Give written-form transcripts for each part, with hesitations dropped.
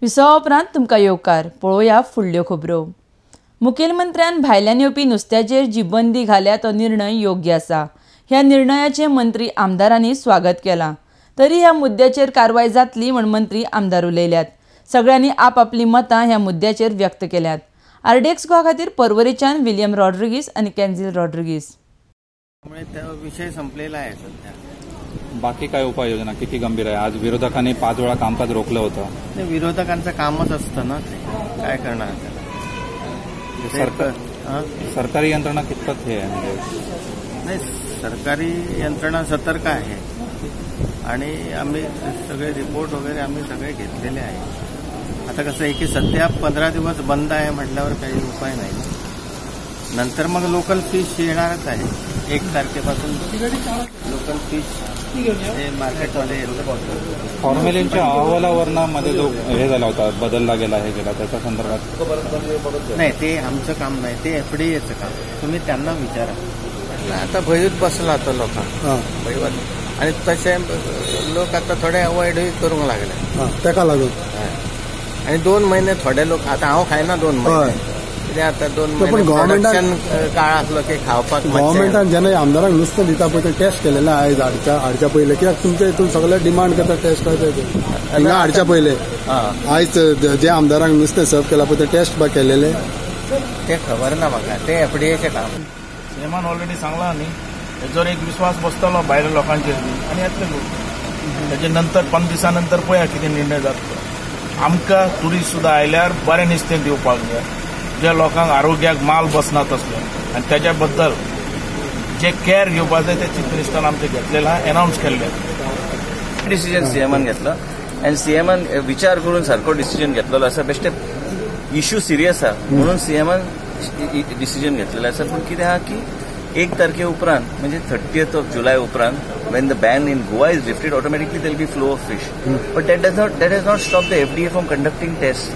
विसवा उपरांत तुमकां येवकार पळोवया फुडल्यो खबरो। मुखेलमंत्र्यान भायल्यान येवपी नुस्त्याचेर जी बंदी घाल्या तो निर्णय योग्य आसा। ह्या निर्णयाचे मंत्री आमदारांनी स्वागत केला। तरी ह्या मुद्द्याचेर कारवाय जातली म्हण मंत्री आमदार उलयल्यात। सगळ्यांनी आपआपली मतां ह्या मुद्द्याचेर व्यक्त केल्यात। आरडीएक्स गोवा खातीर पर्वरीच्यान विलियम रॉड्रिगीस आणि कॅन्झिल रॉड्रिगीस। विषय संपलेला आहे सध्या। बाकी काय उपाययोजना किती गंभीर आहे? आज विरोधकांनी 5 वेळा कामकाज रोखलं होतं। विरोधकांचं कामच असतं ना, ते काय करणार सरकारी यंत्रणा कितपत हे आहे? नाही, सरकारी यंत्रणा सतर्क आहे आणि आम्ही सगळे रिपोर्ट वगैरे आम्ही सगळे घेतलेले आहे। आता कसं आहे की सध्या 15 दिवस बंद आहे म्हटल्यावर काही उपाय नाही। नंतर मग लोकल फिश येणारच आहे। 1 तारखेपासून लोकल फिश हे मार्केटमध्ये येतं। फॉर्मेलिनच्या अहवालावरनं मध्ये जो हे झाला होता, बदलला गेला हे गेला, त्याच्या संदर्भात नाही, ते आमचं काम नाही, ते एफडीएचं काम। तुम्ही त्यांना विचारा। आता भयच बसला आता लोकांना आणि तसे लोक आता थोडे अवॉइड करूंक लागले त्याका लागून। आणि 2 महिने थोडे लोक आता हांव खायना 2 महिने आता 2 महिने प्रोडक्शन काळ असलो की खावपाक गव्हर्मेंटान जेन्ना आमदारांक नुस्तें दिता पळय ते टेस्ट केलेले आयज हाडच्या पयले, कित्याक तुमच्या हितून सगळे डिमांड करता टेस्ट करता हिंगा हाडच्या पयले। आयज जे आमदारांक नुस्तें सर्व केला पळय ते टेस्ट बा केलेले ते खबर ना म्हाका, ते एफडीएचे काम। सीएमान ऑलरेडी सांगला न्ही, हेजोर एक विश्वास बसतलो भायल्या लोकांचेर आनी येतले लोक। तेजे नंतर 5 दिसांनंतर पळया कितें निर्णय जातलो। आमकां ट्युरिस्ट सुद्दां आयल्यार बरें नुस्तें दिवपाक जाय, जे लोकांक आरोग्याक माल बसना तसले, आनी तेज्या बद्दल जे केअर घेवपाक जाय ते चीफ मिनिस्टरान आमचे घेतलेला अनाउन्स केल्ले। डिसिजन सीएमान घेतला आनी सीएमान विचार करून सारको डिसिजन घेतलेलो आसा। बेश्टे इश्यू सिरियस आहा म्हणून सीएमान डिसिजन घेतलेलो आसा। पूण कितें आहा की 1 तारखे उपरांत म्हणजे 30th of July उपरांत when the ban in Goa is lifted, automatically there will be flow of fish. But that has not stopped the FDA from conducting tests.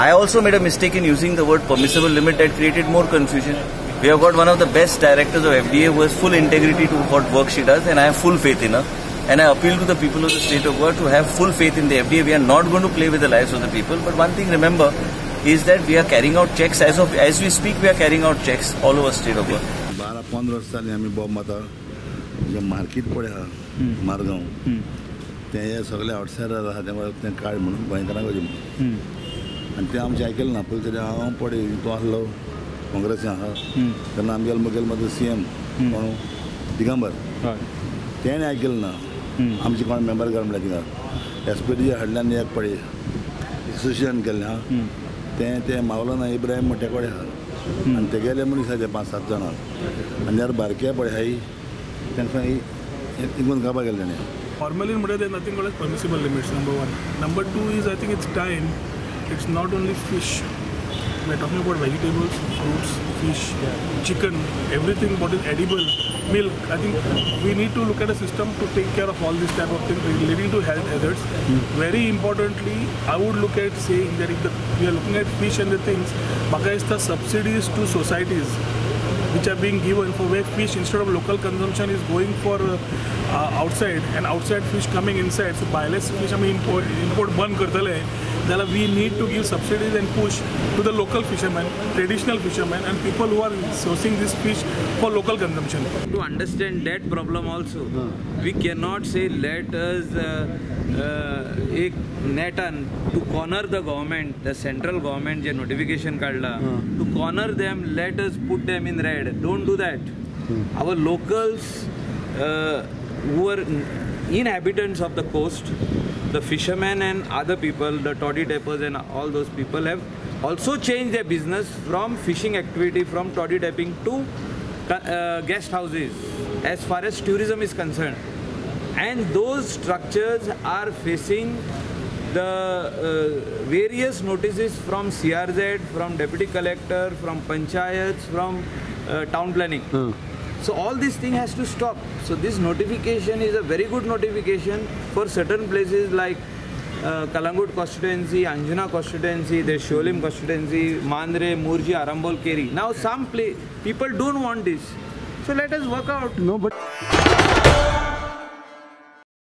I also made a mistake in using the word permissible limit. That created more confusion. We have got one of the best directors of FDA who has full integrity to what work she does, and I have full faith in her. And I appeal to the people of the state of Goa to have full faith in the FDA. We are not going to play with the lives of the people. But one thing remember is that we are carrying out checks as we speak. We are carrying out checks all over state of Goa. 12-15 वर्ष जाली आमी Bob माता जे market पळय मारगांव ते सगळे outsider आहा ते काड म्हणून गोंयकारांक आनी ते आमचे आयकलें ना। पयलीं तरी हांव पळय तो आसलो काँग्रेसीन आहा तेन्ना आमगेलो मुखेलमंत्री सीएम कोण दिगंबर तेणें आयकलें ना। आमचे कोण मेंबर गव्हर्मेंट थिंगा एसपीडीचे हाडल्यान एक पळय एसोसिएशन केल्लें आहा ते मावलाना इब्राहीम मोठे कडेन आहा आनी ते गेले मनीस आहा 5-7 जाण आनी जर बारके पळय हाय तांकां इगून काबार गेले ताणें। फॉर्मलिन म्हणटा ते nothing called permissible limits, number 1. Number 2 is I think it's time. It's not only fish. We're talking about vegetables, fruits, fish, chicken, everything what is edible, milk. I think we need to look at a system to take care of all these type of things relating to health hazards. Very importantly, I would look at saying that if we are looking at fish and the things, baka is the subsidies to societies which are being given for where fish instead of local consumption is going for outside and outside fish coming inside. So bioless fish आमी import बंद करतले जाल्यार we need to give subsidies and push to the local fishermen, traditional fishermen and people who are sourcing this fish for local consumption. To understand that problem also, we cannot say let us एक नेटान to corner the government, the central government जे notification काढला to corner them, let us put them in red. Don't do that. Our locals who are inhabitants of the coast, the fishermen and other people, the toddy tappers and all those people have also changed their business from fishing activity, from toddy tapping to guest houses as far as tourism is concerned. And those structures are facing the various notices from CRZ, from Deputy Collector, from Panchayats, from town planning. So all this thing has to stop. So this notification is a very good notification for certain places like Kalangut constituency, Anjuna constituency, the Sholim constituency, Mandre, Murji, Arambol, Keri. Now some people don't want this. So let us work out. No, but